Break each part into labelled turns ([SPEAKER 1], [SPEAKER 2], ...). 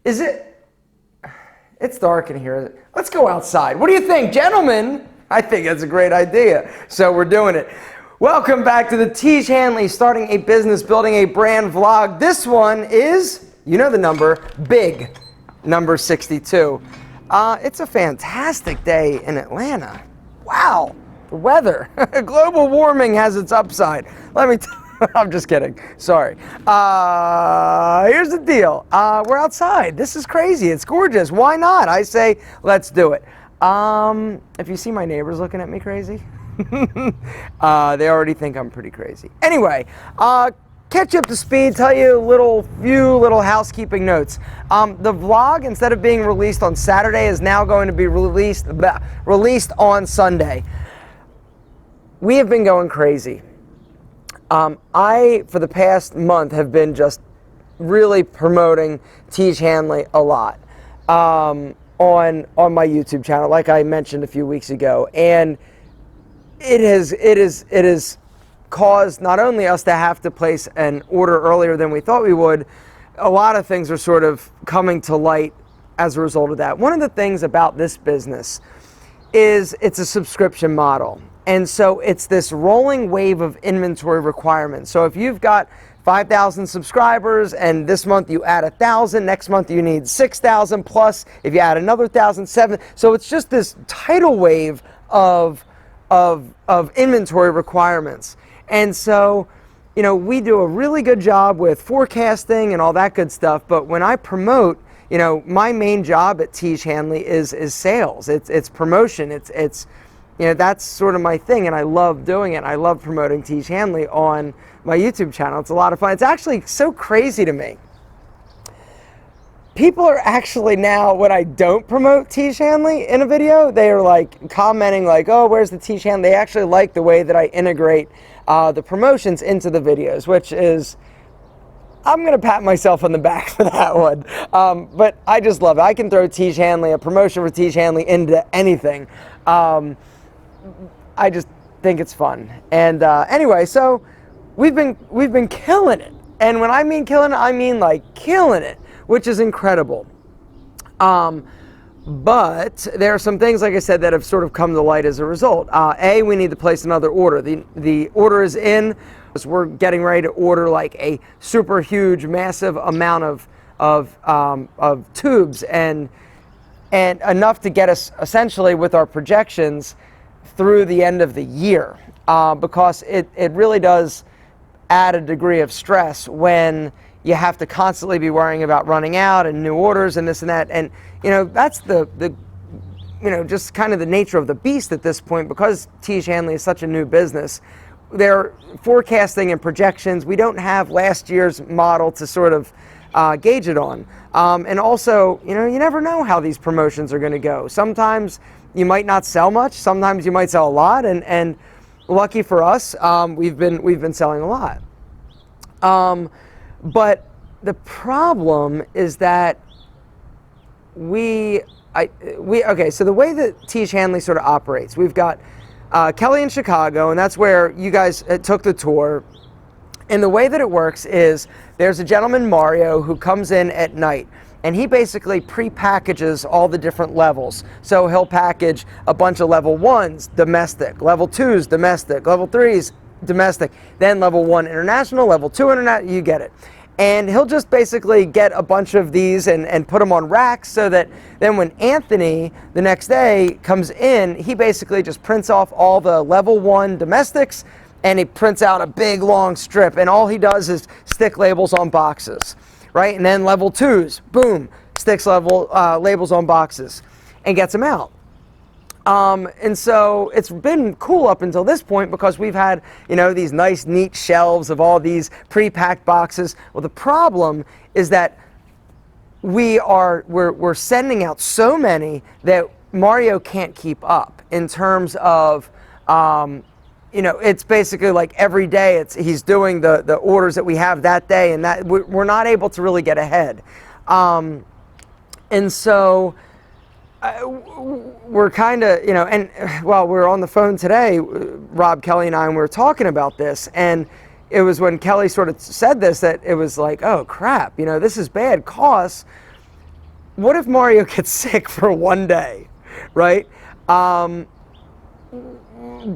[SPEAKER 1] Is it? It's dark in here. Let's go outside. What do you think, gentlemen? I think that's a great idea. So we're doing it. Welcome back to the Tiege Hanley Starting a Business, Building a Brand vlog. This one is, you know the number, big, number 62. It's a fantastic day in Atlanta. Wow, the weather. Global warming has its upside. I'm just kidding. Sorry. Here's the deal. We're outside. This is crazy. It's gorgeous. Why not? I say, let's do it. If you see my neighbors looking at me crazy, they already think I'm pretty crazy. Anyway, catch you up to speed, tell you a few little housekeeping notes. The vlog, instead of being released on Saturday, is now going to be released on Sunday. We have been going crazy. For the past month, have been just really promoting Tiege Hanley a lot on my YouTube channel, like I mentioned a few weeks ago, and it has caused not only us to have to place an order earlier than we thought we would. A lot of things are sort of coming to light as a result of that. One of the things about this business is it's a subscription model. And so it's this rolling wave of inventory requirements. So if you've got 5,000 subscribers and this month you add 1,000, next month you need 6,000 plus, if you add another 1,000, 7,000. So it's just this tidal wave of inventory requirements. And so, you know, we do a really good job with forecasting and all that good stuff. But when I promote, you know, my main job at Tiege Hanley is sales. It's promotion. It's you know, that's sort of my thing, and I love doing it. I love promoting Tiege Hanley on my YouTube channel. It's a lot of fun. It's actually so crazy to me. People are actually now, when I don't promote Tiege Hanley in a video, they are like commenting like, oh, where's the Tiege Hanley? They actually like the way that I integrate the promotions into the videos, which is, I'm going to pat myself on the back for that one. But I just love it. I can throw Tiege Hanley, a promotion for Tiege Hanley, into anything. I just think it's fun. And anyway, so we've been killing it. And when I mean killing it, I mean like killing it, which is incredible. But there are some things, like I said, that have sort of come to light as a result. We need to place another order. The order is in. We're getting ready to order like a super huge, massive amount of tubes and enough to get us essentially with our projections through the end of the year, because it really does add a degree of stress when you have to constantly be worrying about running out and new orders and this and that. And you know, that's the you know, just kind of the nature of the beast at this point, because Tiege Hanley is such a new business. They're forecasting and projections. We don't have last year's model to sort of gauge it on. And also, you know, you never know how these promotions are going to go. Sometimes you might not sell much. Sometimes you might sell a lot. And lucky for us, we've been selling a lot. But the problem is that okay, so the way that Tiege Hanley sort of operates, we've got Kelly in Chicago, and that's where you guys took the tour. And the way that it works is there's a gentleman, Mario, who comes in at night, and he basically pre-packages all the different levels. So he'll package a bunch of level 1s, domestic, level 2s, domestic, level 3s, domestic, then level 1 international, level 2 international, you get it. And he'll just basically get a bunch of these and put them on racks, so that then when Anthony the next day comes in, he basically just prints off all the level 1 domestics, and he prints out a big long strip, and all he does is stick labels on boxes, right? And then level 2s, boom, sticks labels on boxes and gets them out. And so it's been cool up until this point, because we've had, you know, these nice, neat shelves of all these pre-packed boxes. Well, the problem is that we're sending out so many that Mario can't keep up in terms of, you know, it's basically like every day he's doing the orders that we have that day, and that we're not able to really get ahead. And so we're kind of, you know, and while we're on the phone today, Rob, Kelly, and I, and we were talking about this, and it was when Kelly sort of said this that it was like, oh crap, you know, this is bad, cause what if Mario gets sick for one day, right?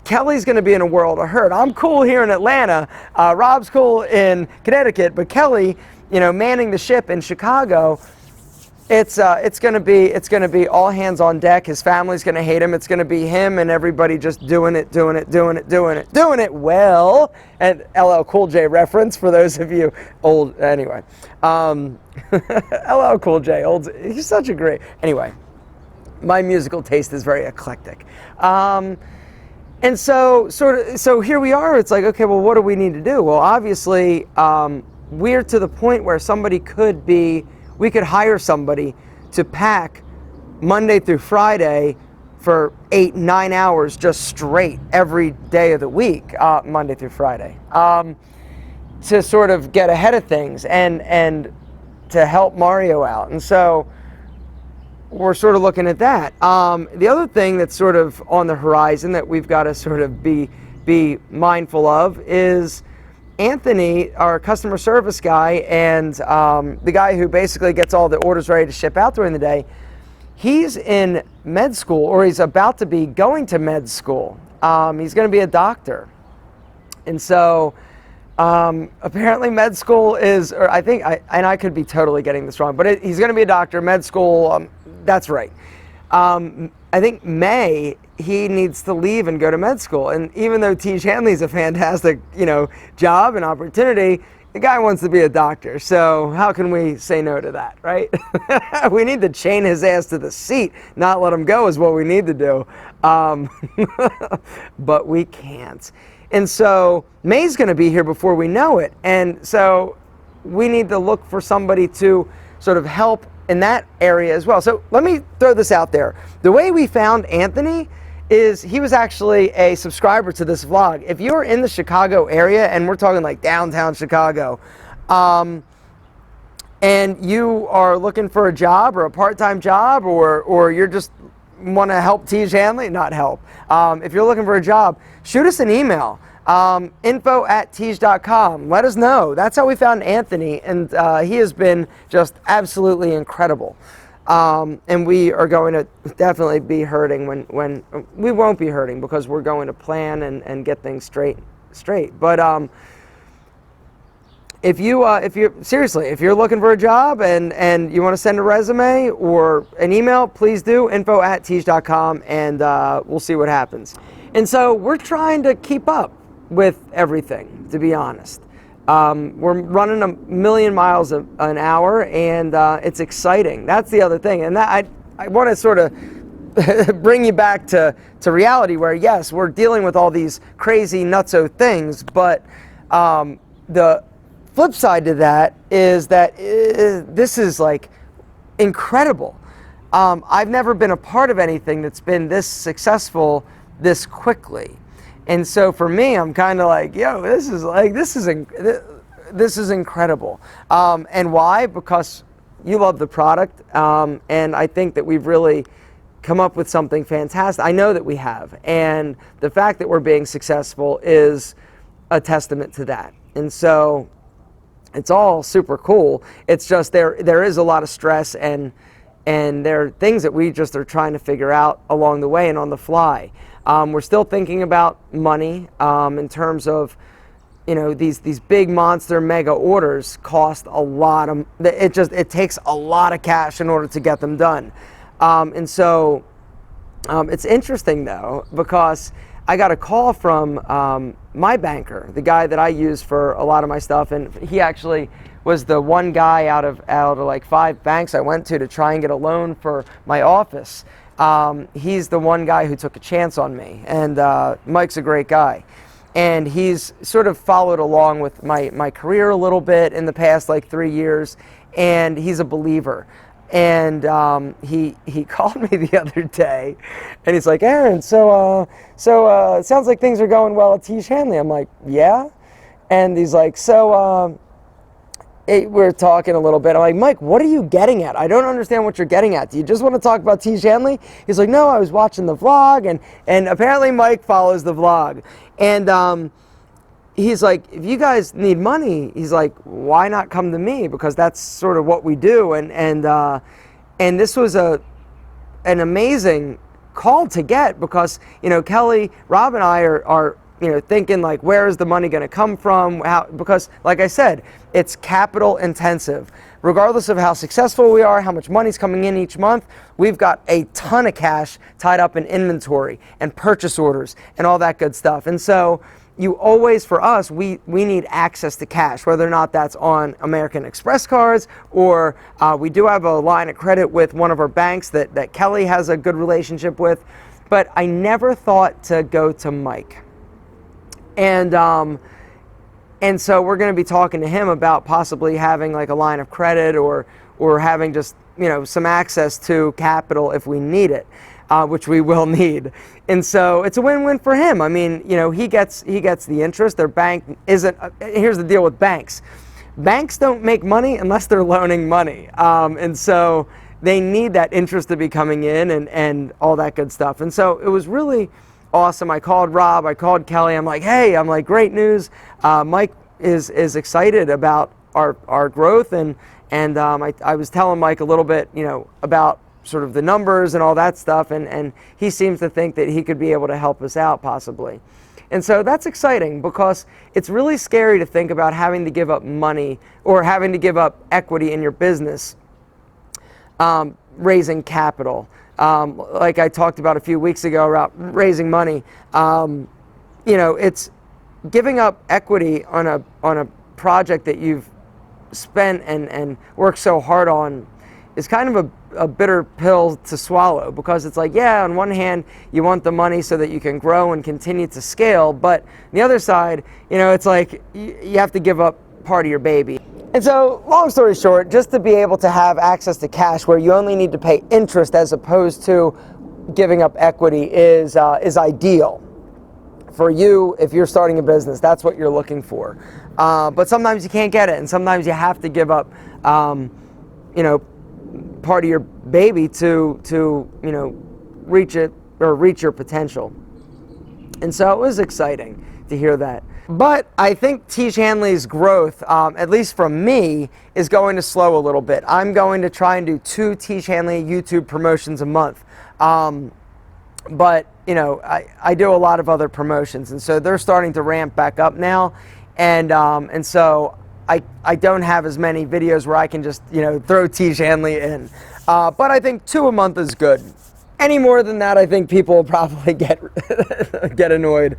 [SPEAKER 1] Kelly's going to be in a world of hurt. I'm cool here in Atlanta. Rob's cool in Connecticut, but Kelly, you know, manning the ship in Chicago, it's going to be all hands on deck. His family's going to hate him. It's going to be him and everybody just doing it well. And LL Cool J reference for those of you old. Anyway, LL Cool J, old. He's such a great. Anyway, my musical taste is very eclectic. And so here we are. It's like, okay, well, what do we need to do? Well, obviously, we're to the point where we could hire somebody to pack Monday through Friday for 8-9 hours just straight every day of the week, Monday through Friday, to sort of get ahead of things and to help Mario out. And so we're sort of looking at that. The other thing that's sort of on the horizon that we've got to sort of be mindful of is Anthony, our customer service guy, and the guy who basically gets all the orders ready to ship out during the day. He's in med school, or he's about to be going to med school. He's going to be a doctor. And so apparently med school is, or I think, and I could be totally getting this wrong, but he's going to be a doctor, med school, that's right. I think May, he needs to leave and go to med school. And even though Tiege Hanley is a fantastic, you know, job and opportunity, the guy wants to be a doctor. So how can we say no to that, right? We need to chain his ass to the seat, not let him go is what we need to do. But we can't. And so May's going to be here before we know it. And so we need to look for somebody to sort of help in that area as well. So let me throw this out there. The way we found Anthony is he was actually a subscriber to this vlog. If you're in the Chicago area, and we're talking like downtown Chicago, and you are looking for a job or a part-time job, or you're just want to help Tiege Hanley, not help. If you're looking for a job, shoot us an email. info@tiege.com. Let us know. That's how we found Anthony, and he has been just absolutely incredible. And we are going to definitely be hurting when we won't be hurting, because we're going to plan and get things straight. But if you're seriously, if you're looking for a job and you want to send a resume or an email, please do info@tiege.com, and we'll see what happens. And so we're trying to keep up with everything, to be honest. We're running 1,000,000 miles an hour, and it's exciting. That's the other thing. And that I want to sort of bring you back to reality, where yes, we're dealing with all these crazy nutso things, but the flip side to that is that this is like incredible. I've never been a part of anything that's been this successful this quickly. And so for me, I'm kind of like, yo, this is incredible. And why? Because you love the product, and I think that we've really come up with something fantastic. I know that we have, and the fact that we're being successful is a testament to that. And so it's all super cool. It's just there is a lot of stress, and there are things that we just are trying to figure out along the way and on the fly. We're still thinking about money in terms of, you know, these big monster mega orders cost a lot of, it takes a lot of cash in order to get them done. And so it's interesting though, because I got a call from my banker, the guy that I use for a lot of my stuff, and he actually was the one guy out of like 5 banks I went to try and get a loan for my office. He's the one guy who took a chance on me, and Mike's a great guy, and he's sort of followed along with my career a little bit in the past like 3 years, and he's a believer. And he called me the other day, and he's like, Aaron, so it sounds like things are going well at Tiege Hanley. I'm like, yeah. And he's like, we're talking a little bit. I'm like, Mike, what are you getting at? I don't understand what you're getting at. Do you just want to talk about Tiege Hanley? He's like, no, I was watching the vlog, and apparently Mike follows the vlog. And he's like, if you guys need money, he's like, why not come to me? Because that's sort of what we do. And And this was an amazing call to get, because, you know, Kelly, Rob, and I are you know, thinking like, where is the money going to come from? Because, like I said, it's capital intensive. Regardless of how successful we are, how much money's coming in each month, we've got a ton of cash tied up in inventory and purchase orders and all that good stuff. And so you always, for us, we need access to cash, whether or not that's on American Express cards, or we do have a line of credit with one of our banks that Kelly has a good relationship with. But I never thought to go to Mike. And so we're going to be talking to him about possibly having like a line of credit, or having just, you know, some access to capital if we need it, which we will need. And so it's a win-win for him. I mean, you know, he gets the interest. Their bank isn't. Here's the deal with banks. Banks don't make money unless they're loaning money, and so they need that interest to be coming in and all that good stuff. And so it was really awesome. I called Rob, I called Kelly. I'm like, hey, great news. Mike is excited about our growth, and I was telling Mike a little bit, you know, about sort of the numbers and all that stuff, and he seems to think that he could be able to help us out possibly. And so that's exciting, because it's really scary to think about having to give up money or having to give up equity in your business, raising capital. Like I talked about a few weeks ago about raising money. You know, it's giving up equity on a project that you've spent and worked so hard on is kind of a bitter pill to swallow, because it's like, yeah, on one hand you want the money so that you can grow and continue to scale, but on the other side, you know, it's like you have to give up part of your baby. And so, long story short, just to be able to have access to cash where you only need to pay interest as opposed to giving up equity is ideal for you. If you're starting a business, that's what you're looking for. But sometimes you can't get it, and sometimes you have to give up, you know, part of your baby to you know, reach it or reach your potential. And so it was exciting to hear that. But I think Tiege Hanley's growth, at least from me, is going to slow a little bit. I'm going to try and do 2 Tiege Hanley YouTube promotions a month. But, you know, I do a lot of other promotions, and so they're starting to ramp back up now. And so I don't have as many videos where I can just, you know, throw Tiege Hanley in. But I think 2 a month is good. Any more than that, I think people will probably get annoyed.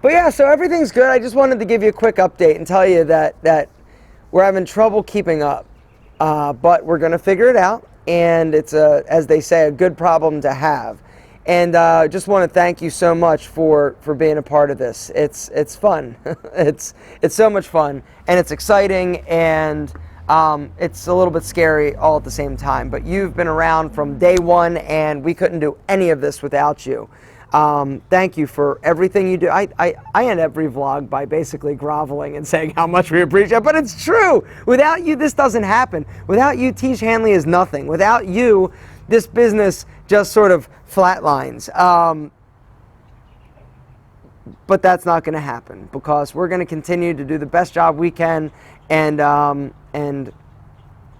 [SPEAKER 1] But yeah, so everything's good. I just wanted to give you a quick update and tell you that we're having trouble keeping up. But we're going to figure it out. And it's, as they say, a good problem to have. And just want to thank you so much for being a part of this. It's fun. it's so much fun, and it's exciting, and it's a little bit scary all at the same time. But you've been around from day one, and we couldn't do any of this without you. Thank you for everything you do. I end every vlog by basically groveling and saying how much we appreciate it, but it's true. Without you, this doesn't happen. Without you, Tiege Hanley is nothing. Without you, this business just sort of flatlines. But that's not going to happen, because we're going to continue to do the best job we can, and you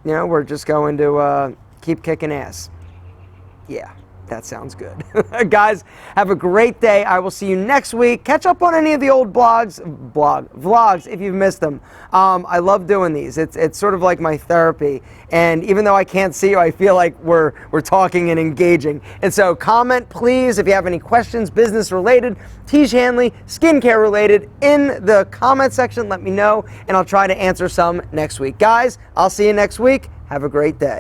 [SPEAKER 1] know, we're just going to keep kicking ass. Yeah. That sounds good. Guys, have a great day. I will see you next week. Catch up on any of the old vlogs if you've missed them. I love doing these. It's sort of like my therapy. And even though I can't see you, I feel like we're talking and engaging. And so comment, please, if you have any questions, business related, Tiege Hanley, skincare related, in the comment section. Let me know, and I'll try to answer some next week. Guys, I'll see you next week. Have a great day.